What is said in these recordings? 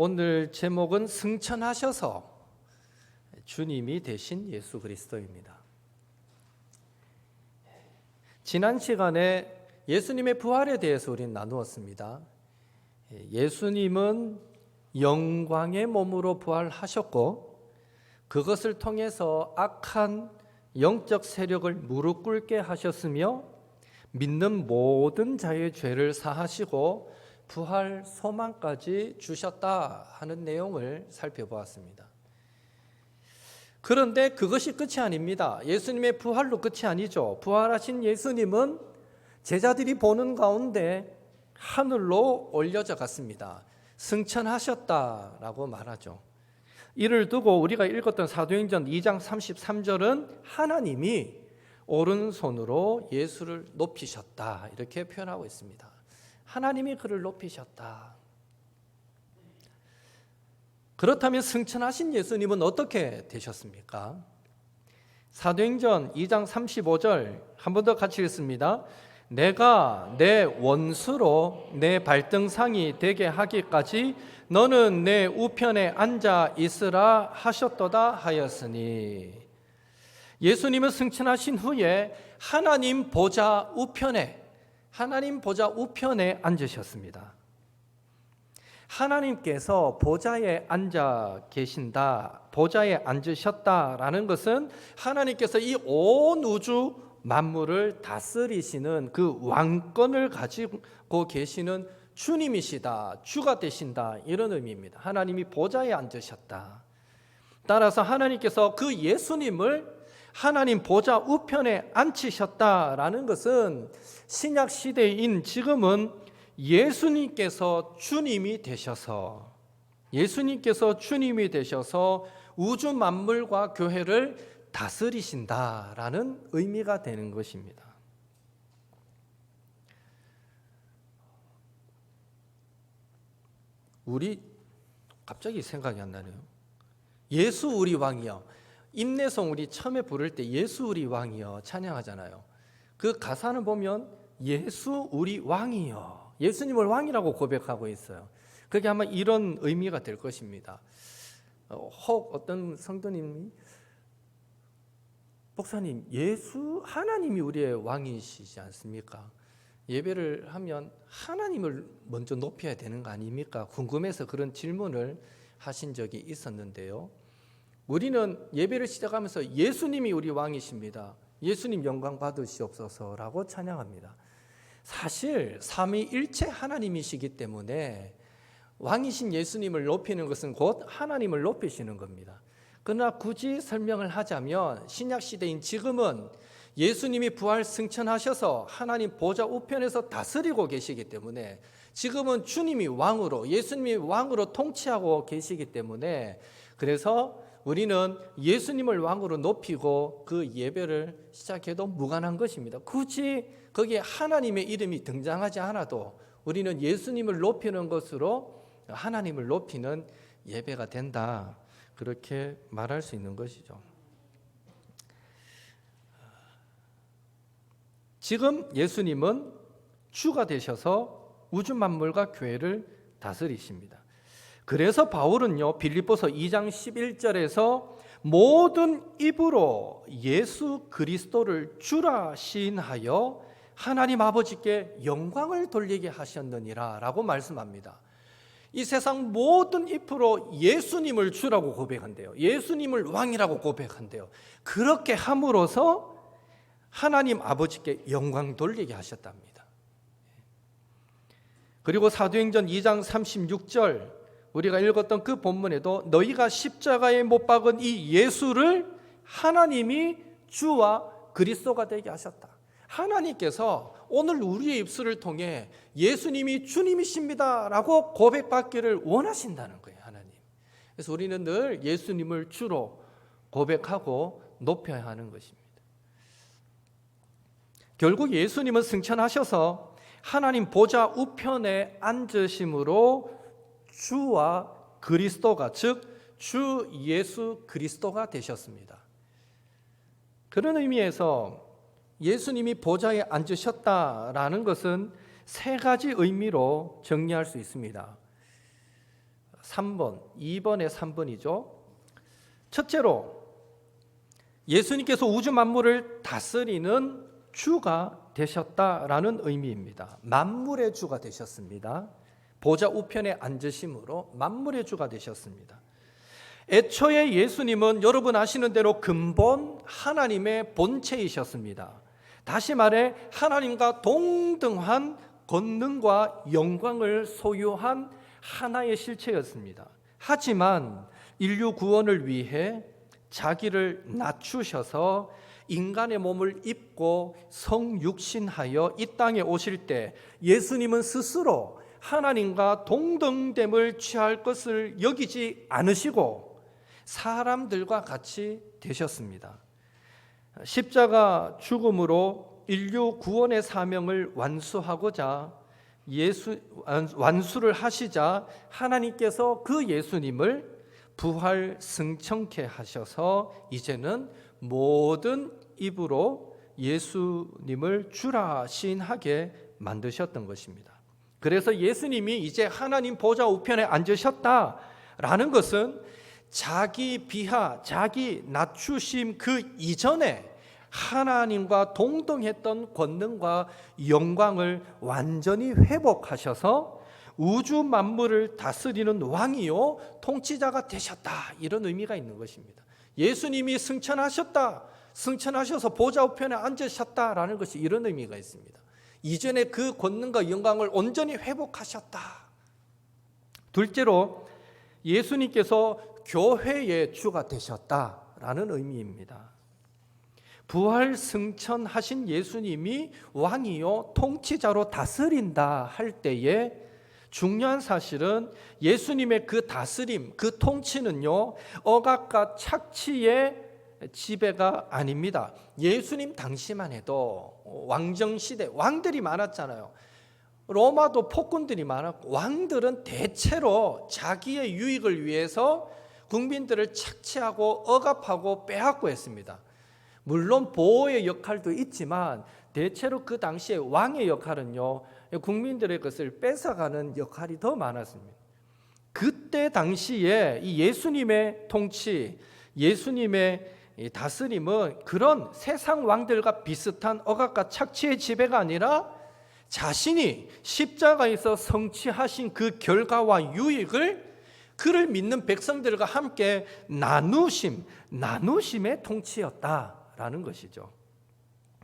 오늘 제목은 승천하셔서 주님이 되신 예수 그리스도입니다. 지난 시간에 예수님의 부활에 대해서 우리는 나누었습니다. 예수님은 영광의 몸으로 부활하셨고 그것을 통해서 악한 영적 세력을 무릎 꿇게 하셨으며 믿는 모든 자의 죄를 사하시고 부활 소망까지 주셨다 하는 내용을 살펴보았습니다. 그런데 그것이 끝이 아닙니다. 예수님의 부활로 끝이 아니죠. 부활하신 예수님은 제자들이 보는 가운데 하늘로 올려져 갔습니다. 승천하셨다라고 말하죠. 이를 두고 우리가 읽었던 사도행전 2장 33절은 하나님이 오른손으로 예수를 높이셨다 이렇게 표현하고 있습니다. 하나님이 그를 높이셨다. 그렇다면 승천하신 예수님은 어떻게 되셨습니까? 사도행전 2장 35절 한 번 더 같이 읽습니다. 내가 내 원수로 내 발등상이 되게 하기까지 너는 내 우편에 앉아 있으라 하셨도다 하였으니, 예수님은 승천하신 후에 하나님 보좌 우편에 앉으셨습니다. 하나님께서 보좌에 앉아 계신다, 보좌에 앉으셨다라는 것은 하나님께서 이 온 우주 만물을 다스리시는 그 왕권을 가지고 계시는 주님이시다, 주가 되신다, 이런 의미입니다. 하나님이 보좌에 앉으셨다. 따라서 하나님께서 그 예수님을 하나님 보좌 우편에 앉히셨다라는 것은 신약 시대인 지금은 예수님께서 주님이 되셔서 우주 만물과 교회를 다스리신다라는 의미가 되는 것입니다. 우리 갑자기 생각이 안 나네요. 예수 우리 왕이여. 임내송 우리 처음에 부를 때 예수 우리 왕이여 찬양하잖아요. 그 가사는 보면 예수 우리 왕이여, 예수님을 왕이라고 고백하고 있어요. 그게 아마 이런 의미가 될 것입니다. 혹 어떤 성도님이 목사님, 하나님이 우리의 왕이시지 않습니까? 예배를 하면 하나님을 먼저 높여야 되는 거 아닙니까? 궁금해서 그런 질문을 하신 적이 있었는데요. 우리는 예배를 시작하면서 예수님이 우리 왕이십니다, 예수님 영광 받으시옵소서라고 찬양합니다. 사실 삼위일체 하나님이시기 때문에 왕이신 예수님을 높이는 것은 곧 하나님을 높이시는 겁니다. 그러나 굳이 설명을 하자면 신약시대인 지금은 예수님이 부활 승천하셔서 하나님 보좌 우편에서 다스리고 계시기 때문에 지금은 주님이 왕으로, 예수님이 왕으로 통치하고 계시기 때문에, 그래서 우리는 예수님을 왕으로 높이고 그 예배를 시작해도 무관한 것입니다. 굳이 거기에 하나님의 이름이 등장하지 않아도 우리는 예수님을 높이는 것으로 하나님을 높이는 예배가 된다, 그렇게 말할 수 있는 것이죠. 지금 예수님은 주가 되셔서 우주 만물과 교회를 다스리십니다. 그래서 바울은요, 빌립보서 2장 11절에서 모든 입으로 예수 그리스도를 주라 시인하여 하나님 아버지께 영광을 돌리게 하셨느니라 라고 말씀합니다. 이 세상 모든 입으로 예수님을 주라고 고백한대요. 예수님을 왕이라고 고백한대요. 그렇게 함으로써 하나님 아버지께 영광 돌리게 하셨답니다. 그리고 사도행전 2장 36절 우리가 읽었던 그 본문에도 너희가 십자가에 못 박은 이 예수를 하나님이 주와 그리스도가 되게 하셨다. 하나님께서 오늘 우리의 입술을 통해 예수님이 주님이십니다 라고 고백받기를 원하신다는 거예요, 하나님. 그래서 우리는 늘 예수님을 주로 고백하고 높여야 하는 것입니다. 결국 예수님은 승천하셔서 하나님 보좌 우편에 앉으심으로 주와 그리스도가, 즉 주 예수 그리스도가 되셨습니다. 그런 의미에서 예수님이 보좌에 앉으셨다라는 것은 세 가지 의미로 정리할 수 있습니다. 3번, 2번의 3번이죠. 첫째로 예수님께서 우주 만물을 다스리는 주가 되셨다라는 의미입니다. 만물의 주가 되셨습니다. 보좌 우편에 앉으심으로 만물의 주가 되셨습니다. 애초에 예수님은 여러분 아시는 대로 근본 하나님의 본체이셨습니다. 다시 말해 하나님과 동등한 권능과 영광을 소유한 하나의 실체였습니다. 하지만 인류 구원을 위해 자기를 낮추셔서 인간의 몸을 입고 성육신하여 이 땅에 오실 때 예수님은 스스로 하나님과 동등됨을 취할 것을 여기지 않으시고 사람들과 같이 되셨습니다. 십자가 죽음으로 인류 구원의 사명을 완수하고자 완수를 하시자 하나님께서 그 예수님을 부활 승천케 하셔서 이제는 모든 입으로 예수님을 주라 시인하게 만드셨던 것입니다. 그래서 예수님이 이제 하나님 보좌 우편에 앉으셨다라는 것은 자기 비하, 자기 낮추심 그 이전에 하나님과 동등했던 권능과 영광을 완전히 회복하셔서 우주 만물을 다스리는 왕이요 통치자가 되셨다, 이런 의미가 있는 것입니다. 예수님이 승천하셔서 보좌 우편에 앉으셨다라는 것이 이런 의미가 있습니다. 이전에 그 권능과 영광을 온전히 회복하셨다. 둘째로 예수님께서 교회의 주가 되셨다라는 의미입니다. 부활 승천하신 예수님이 왕이요 통치자로 다스린다 할 때에 중요한 사실은 예수님의 그 다스림, 그 통치는요 억압과 착취의 지배가 아닙니다. 예수님 당시만 해도 왕정시대 왕들이 많았잖아요. 로마도 폭군들이 많았고 왕들은 대체로 자기의 유익을 위해서 국민들을 착취하고 억압하고 빼앗고 했습니다. 물론 보호의 역할도 있지만 대체로 그 당시에 왕의 역할은요 국민들의 것을 뺏어가는 역할이 더 많았습니다. 그때 당시에 이 예수님의 통치, 예수님의 다스림은 그런 세상 왕들과 비슷한 억압과 착취의 지배가 아니라 자신이 십자가에서 성취하신 그 결과와 유익을 그를 믿는 백성들과 함께 나누심의 통치였다라는 것이죠.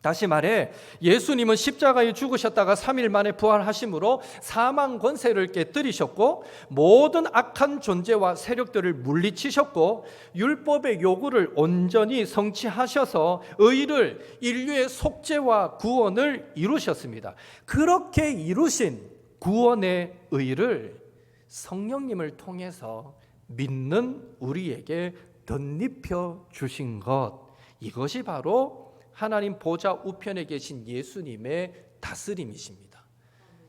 다시 말해 예수님은 십자가에 죽으셨다가 3일 만에 부활하심으로 사망 권세를 깨뜨리셨고 모든 악한 존재와 세력들을 물리치셨고 율법의 요구를 온전히 성취하셔서 의를 인류의 속죄와 구원을 이루셨습니다. 그렇게 이루신 구원의 의를 성령님을 통해서 믿는 우리에게 덧입혀 주신 것, 이것이 바로 하나님 보좌 우편에 계신 예수님의 다스림이십니다.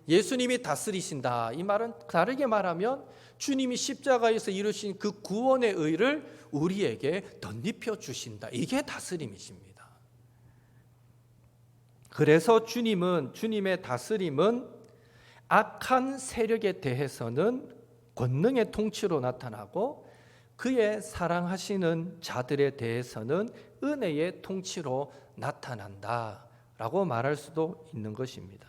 예수님이 다스리신다, 이 말은 다르게 말하면 주님이 십자가에서 이루신 그 구원의 의를 우리에게 덧입혀 주신다, 이게 다스림이십니다. 그래서 주님의 다스림은 악한 세력에 대해서는 권능의 통치로 나타나고 그의 사랑하시는 자들에 대해서는 은혜의 통치로 나타난다라고 말할 수도 있는 것입니다.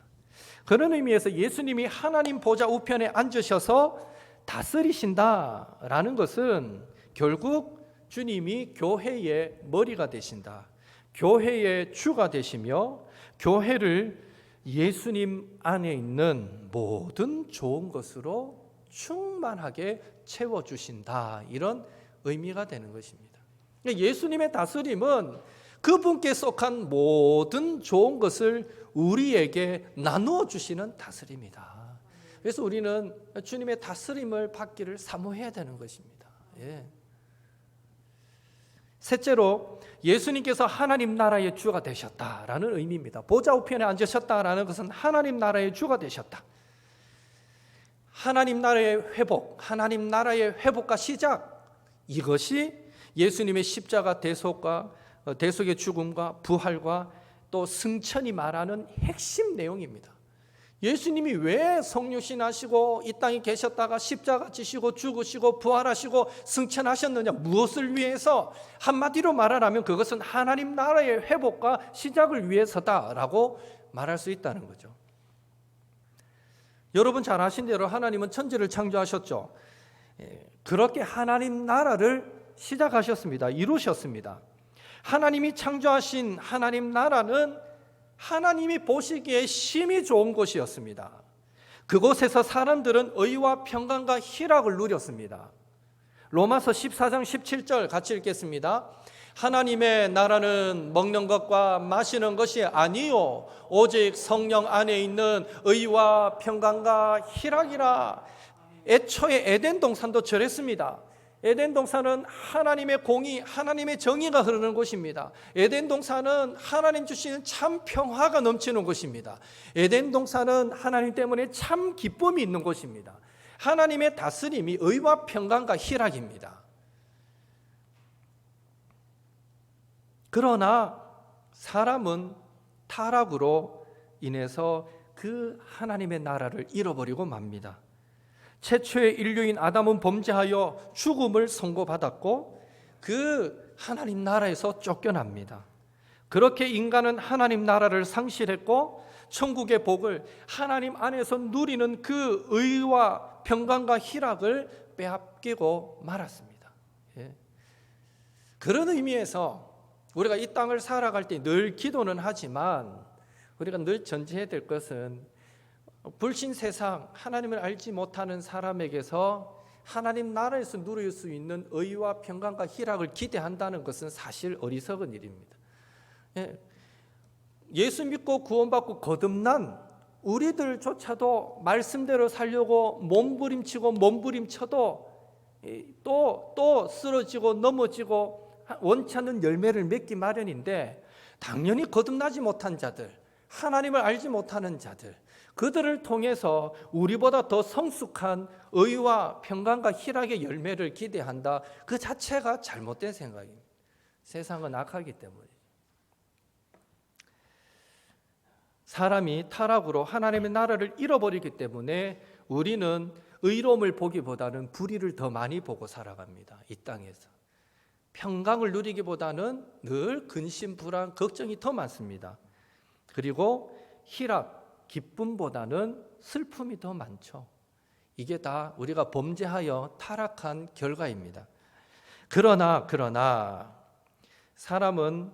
그런 의미에서 예수님이 하나님 보좌 우편에 앉으셔서 다스리신다라는 것은 결국 주님이 교회의 머리가 되신다, 교회의 주가 되시며 교회를 예수님 안에 있는 모든 좋은 것으로 충만하게 채워주신다, 이런 의미가 되는 것입니다. 예수님의 다스림은 그분께 속한 모든 좋은 것을 우리에게 나누어 주시는 다스림이다. 그래서 우리는 주님의 다스림을 받기를 사모해야 되는 것입니다. 예. 셋째로 예수님께서 하나님 나라의 주가 되셨다라는 의미입니다. 보좌 우편에 앉으셨다라는 것은 하나님 나라의 주가 되셨다. 하나님 나라의 회복, 하나님 나라의 회복과 시작, 이것이 예수님의 십자가 대속의 죽음과 부활과 또 승천이 말하는 핵심 내용입니다. 예수님이 왜 성육신하시고 이 땅에 계셨다가 십자가 지시고 죽으시고 부활하시고 승천하셨느냐? 무엇을 위해서? 한마디로 말하라면 그것은 하나님 나라의 회복과 시작을 위해서다라고 말할 수 있다는 거죠. 여러분 잘 아신 대로 하나님은 천지를 창조하셨죠. 그렇게 하나님 나라를 시작하셨습니다. 이루셨습니다. 하나님이 창조하신 하나님 나라는 하나님이 보시기에 심히 좋은 곳이었습니다. 그곳에서 사람들은 의와 평강과 희락을 누렸습니다. 로마서 14장 17절 같이 읽겠습니다. 하나님의 나라는 먹는 것과 마시는 것이 아니요 오직 성령 안에 있는 의와 평강과 희락이라. 애초에 에덴 동산도 저랬습니다. 에덴 동산은 하나님의 공의, 하나님의 정의가 흐르는 곳입니다. 에덴 동산은 하나님 주시는 참 평화가 넘치는 곳입니다. 에덴 동산은 하나님 때문에 참 기쁨이 있는 곳입니다. 하나님의 다스림이 의와 평강과 희락입니다. 그러나 사람은 타락으로 인해서 그 하나님의 나라를 잃어버리고 맙니다. 최초의 인류인 아담은 범죄하여 죽음을 선고받았고 그 하나님 나라에서 쫓겨납니다. 그렇게 인간은 하나님 나라를 상실했고 천국의 복을 하나님 안에서 누리는 그 의와 평강과 희락을 빼앗기고 말았습니다. 그런 의미에서 우리가 이 땅을 살아갈 때 늘 기도는 하지만 우리가 늘 전제해야 될 것은 불신 세상, 하나님을 알지 못하는 사람에게서 하나님 나라에서 누릴 수 있는 의와 평강과 희락을 기대한다는 것은 사실 어리석은 일입니다. 예수 믿고 구원받고 거듭난 우리들조차도 말씀대로 살려고 몸부림치고 몸부림쳐도 또 쓰러지고 넘어지고 원치 않는 열매를 맺기 마련인데, 당연히 거듭나지 못한 자들, 하나님을 알지 못하는 자들, 그들을 통해서 우리보다 더 성숙한 의와 평강과 희락의 열매를 기대한다. 그 자체가 잘못된 생각입니다. 세상은 악하기 때문에. 사람이 타락으로 하나님의 나라를 잃어버리기 때문에 우리는 의로움을 보기보다는 불의를 더 많이 보고 살아갑니다. 이 땅에서. 평강을 누리기보다는 늘 근심, 불안, 걱정이 더 많습니다. 그리고 희락, 기쁨보다는 슬픔이 더 많죠. 이게 다 우리가 범죄하여 타락한 결과입니다. 그러나 사람은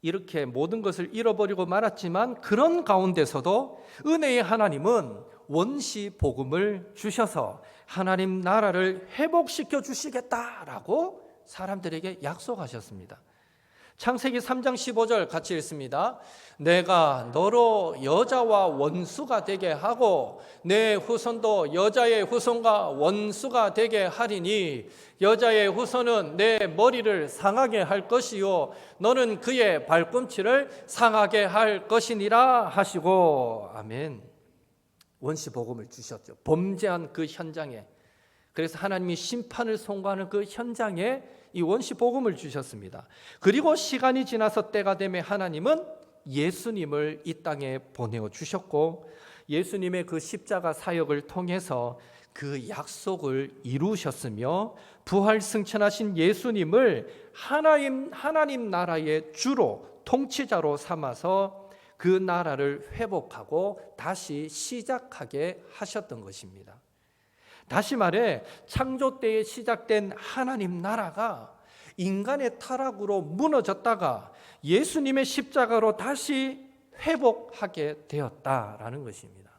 이렇게 모든 것을 잃어버리고 말았지만 그런 가운데서도 은혜의 하나님은 원시 복음을 주셔서 하나님 나라를 회복시켜 주시겠다라고 사람들에게 약속하셨습니다. 창세기 3장 15절 같이 읽습니다. 내가 너로 여자와 원수가 되게 하고 내 후손도 여자의 후손과 원수가 되게 하리니 여자의 후손은 내 머리를 상하게 할 것이요 너는 그의 발꿈치를 상하게 할 것이니라 하시고. 아멘. 원시 복음을 주셨죠. 범죄한 그 현장에, 그래서 하나님이 심판을 선고하는 그 현장에 이 원시 복음을 주셨습니다. 그리고 시간이 지나서 때가 되매 하나님은 예수님을 이 땅에 보내어 주셨고 예수님의 그 십자가 사역을 통해서 그 약속을 이루셨으며 부활 승천하신 예수님을 하나님 나라의 주로 통치자로 삼아서 그 나라를 회복하고 다시 시작하게 하셨던 것입니다. 다시 말해 창조 때에 시작된 하나님 나라가 인간의 타락으로 무너졌다가 예수님의 십자가로 다시 회복하게 되었다라는 것입니다.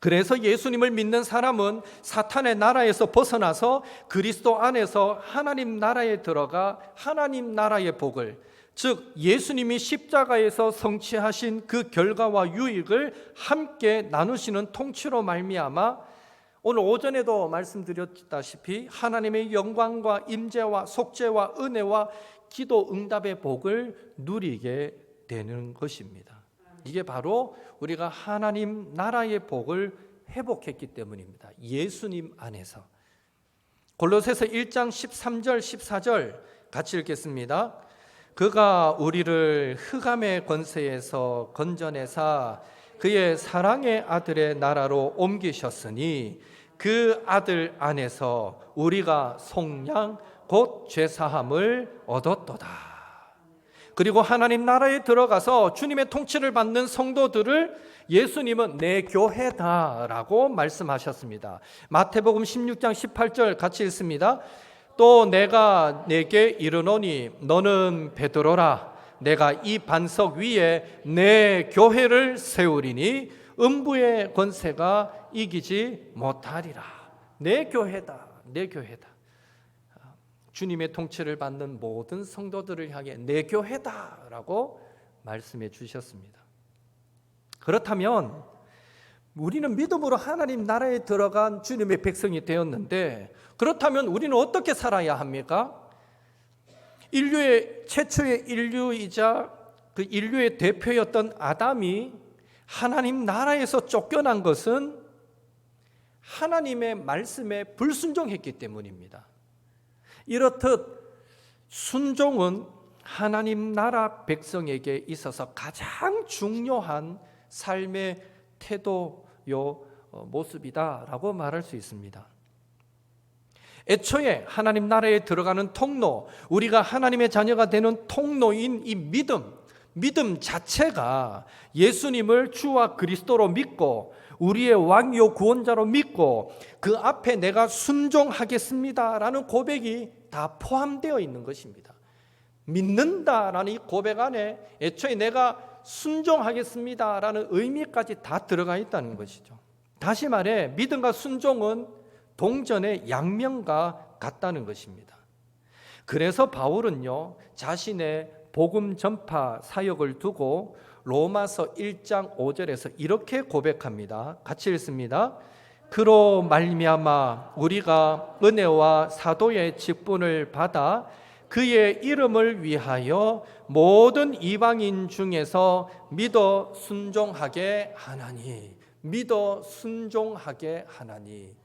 그래서 예수님을 믿는 사람은 사탄의 나라에서 벗어나서 그리스도 안에서 하나님 나라에 들어가 하나님 나라의 복을, 즉 예수님이 십자가에서 성취하신 그 결과와 유익을 함께 나누시는 통치로 말미암아 오늘 오전에도 말씀드렸다시피 하나님의 영광과 임재와 속죄와 은혜와 기도 응답의 복을 누리게 되는 것입니다. 이게 바로 우리가 하나님 나라의 복을 회복했기 때문입니다. 예수님 안에서. 골로새서 1장 13절 14절 같이 읽겠습니다. 그가 우리를 흑암의 권세에서 건져내사 그의 사랑의 아들의 나라로 옮기셨으니 그 아들 안에서 우리가 속량 곧 죄사함을 얻었도다. 그리고 하나님 나라에 들어가서 주님의 통치를 받는 성도들을 예수님은 내 교회다라고 말씀하셨습니다. 마태복음 16장 18절 같이 읽습니다. 또 내가 내게 이르노니 너는 베드로라. 내가 이 반석 위에 내 교회를 세우리니 음부의 권세가 이기지 못하리라. 내 교회다. 내 교회다. 주님의 통치를 받는 모든 성도들을 향해 내 교회다라고 말씀해 주셨습니다. 그렇다면 우리는 믿음으로 하나님 나라에 들어간 주님의 백성이 되었는데, 그렇다면 우리는 어떻게 살아야 합니까? 인류의 최초의 인류이자 그 인류의 대표였던 아담이 하나님 나라에서 쫓겨난 것은 하나님의 말씀에 불순종했기 때문입니다. 이렇듯 순종은 하나님 나라 백성에게 있어서 가장 중요한 삶의 태도요 모습이다라고 말할 수 있습니다. 애초에 하나님 나라에 들어가는 통로, 우리가 하나님의 자녀가 되는 통로인 이 믿음 자체가 예수님을 주와 그리스도로 믿고 우리의 왕이요 구원자로 믿고 그 앞에 내가 순종하겠습니다라는 고백이 다 포함되어 있는 것입니다. 믿는다라는 이 고백 안에 애초에 내가 순종하겠습니다라는 의미까지 다 들어가 있다는 것이죠. 다시 말해 믿음과 순종은 동전의 양면과 같다는 것입니다. 그래서 바울은요, 자신의 복음 전파 사역을 두고 로마서 1장 5절에서 이렇게 고백합니다. 같이 읽습니다. 그로 말미암아 우리가 은혜와 사도의 직분을 받아 그의 이름을 위하여 모든 이방인 중에서 믿어 순종하게 하나니. 믿어 순종하게 하나니.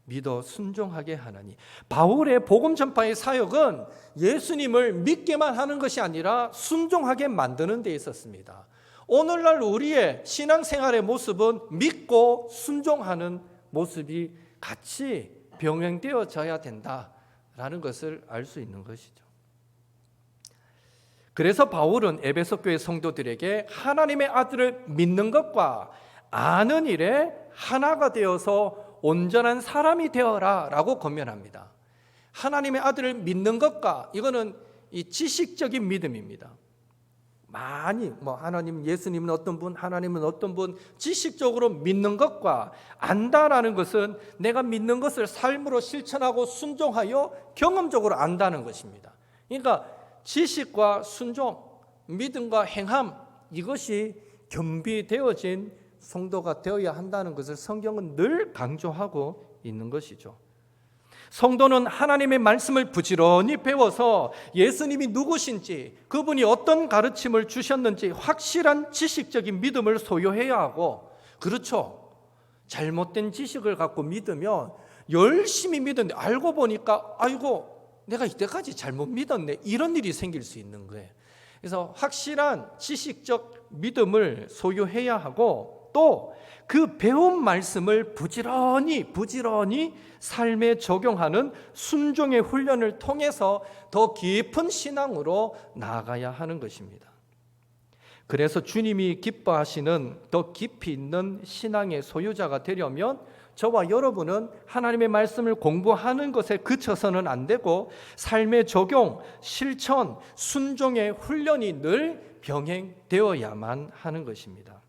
믿어 순종하게 하나니. 바울의 복음 전파의 사역은 예수님을 믿게만 하는 것이 아니라 순종하게 만드는 데 있었습니다. 오늘날 우리의 신앙생활의 모습은 믿고 순종하는 모습이 같이 병행되어져야 된다라는 것을 알 수 있는 것이죠. 그래서 바울은 에베소 교회 성도들에게 하나님의 아들을 믿는 것과 아는 일에 하나가 되어서 온전한 사람이 되어라 라고 권면합니다. 하나님의 아들을 믿는 것과, 이거는 이 지식적인 믿음입니다. 많이 하나님, 예수님은 어떤 분, 하나님은 어떤 분, 지식적으로 믿는 것과 안다라는 것은 내가 믿는 것을 삶으로 실천하고 순종하여 경험적으로 안다는 것입니다. 그러니까 지식과 순종, 믿음과 행함, 이것이 겸비되어진 성도가 되어야 한다는 것을 성경은 늘 강조하고 있는 것이죠. 성도는 하나님의 말씀을 부지런히 배워서 예수님이 누구신지, 그분이 어떤 가르침을 주셨는지 확실한 지식적인 믿음을 소유해야 하고, 그렇죠, 잘못된 지식을 갖고 믿으면 열심히 믿었는데 알고 보니까 아이고 내가 이때까지 잘못 믿었네, 이런 일이 생길 수 있는 거예요. 그래서 확실한 지식적 믿음을 소유해야 하고, 또 그 배운 말씀을 부지런히 삶에 적용하는 순종의 훈련을 통해서 더 깊은 신앙으로 나아가야 하는 것입니다. 그래서 주님이 기뻐하시는 더 깊이 있는 신앙의 소유자가 되려면 저와 여러분은 하나님의 말씀을 공부하는 것에 그쳐서는 안 되고 삶의 적용, 실천, 순종의 훈련이 늘 병행되어야만 하는 것입니다.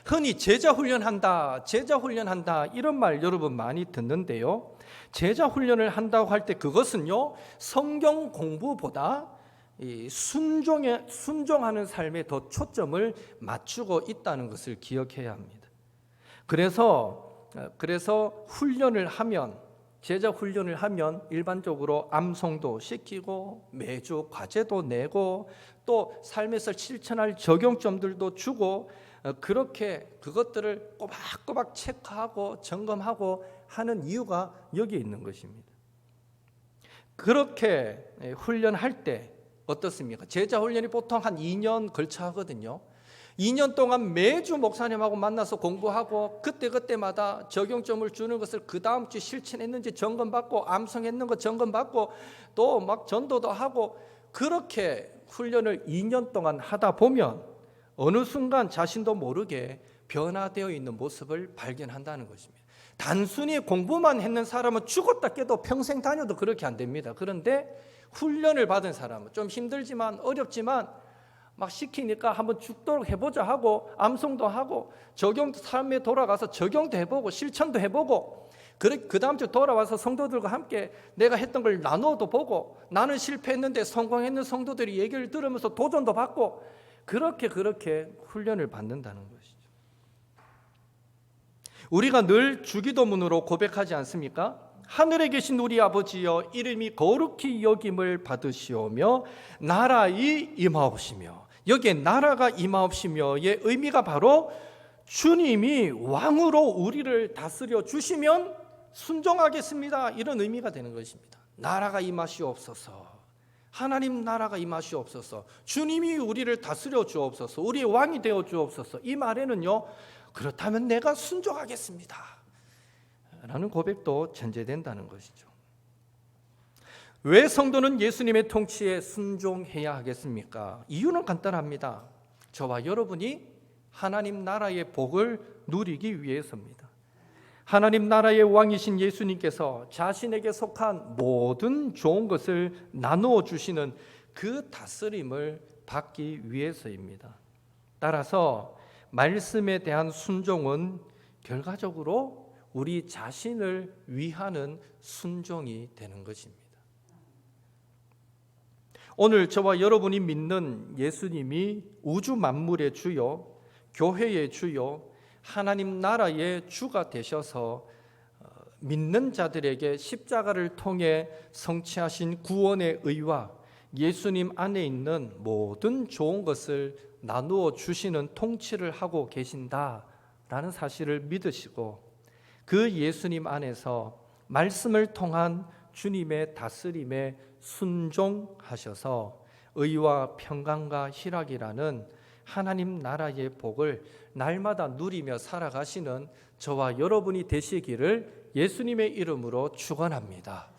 흔히 제자 훈련한다 이런 말 여러분 많이 듣는데요, 제자 훈련을 한다고 할 때 그것은요, 성경 공부보다 이 순종하는 삶에 더 초점을 맞추고 있다는 것을 기억해야 합니다. 그래서 훈련을 하면, 제자 훈련을 하면 일반적으로 암송도 시키고 매주 과제도 내고 또 삶에서 실천할 적용점들도 주고, 그렇게 그것들을 꼬박꼬박 체크하고 점검하고 하는 이유가 여기에 있는 것입니다. 그렇게 훈련할 때 어떻습니까? 제자 훈련이 보통 한 2년 걸쳐 하거든요. 2년 동안 매주 목사님하고 만나서 공부하고 그때마다 적용점을 주는 것을 그 다음 주 실천했는지 점검받고 암송했는 거 점검받고 또 막 전도도 하고 그렇게 훈련을 2년 동안 하다 보면 어느 순간 자신도 모르게 변화되어 있는 모습을 발견한다는 것입니다. 단순히 공부만 했는 사람은 죽었다 깨도 평생 다녀도 그렇게 안 됩니다. 그런데 훈련을 받은 사람은 좀 힘들지만 어렵지만 막 시키니까 한번 죽도록 해보자 하고 암송도 하고 적용도 삶에 돌아가서 적용도 해보고 실천도 해보고 그 다음 주 돌아와서 성도들과 함께 내가 했던 걸 나눠도 보고 나는 실패했는데 성공했는 성도들이 얘기를 들으면서 도전도 받고 그렇게 훈련을 받는다는 것이죠. 우리가 늘 주기도문으로 고백하지 않습니까? 하늘에 계신 우리 아버지여 이름이 거룩히 여김을 받으시오며 나라의 임하옵시며 여기에 나라가 임하옵시며의 의미가 바로 주님이 왕으로 우리를 다스려 주시면 순종하겠습니다. 이런 의미가 되는 것입니다. 나라가 임하시옵소서. 하나님 나라가 임하시옵소서. 주님이 우리를 다스려 주옵소서. 우리의 왕이 되어 주옵소서. 이 말에는요. 그렇다면 내가 순종하겠습니다. 라는 고백도 전제된다는 것이죠. 왜 성도는 예수님의 통치에 순종해야 하겠습니까? 이유는 간단합니다. 저와 여러분이 하나님 나라의 복을 누리기 위해서입니다. 하나님 나라의 왕이신 예수님께서 자신에게 속한 모든 좋은 것을 나누어 주시는 그 다스림을 받기 위해서입니다. 따라서 말씀에 대한 순종은 결과적으로 우리 자신을 위하는 순종이 되는 것입니다. 오늘 저와 여러분이 믿는 예수님이 우주 만물의 주요, 교회의 주요, 하나님 나라의 주가 되셔서 믿는 자들에게 십자가를 통해 성취하신 구원의 의와 예수님 안에 있는 모든 좋은 것을 나누어 주시는 통치를 하고 계신다라는 사실을 믿으시고 그 예수님 안에서 말씀을 통한 주님의 다스림에 순종하셔서 의와 평강과 희락이라는 하나님 나라의 복을 날마다 누리며 살아가시는 저와 여러분이 되시기를 예수님의 이름으로 축원합니다.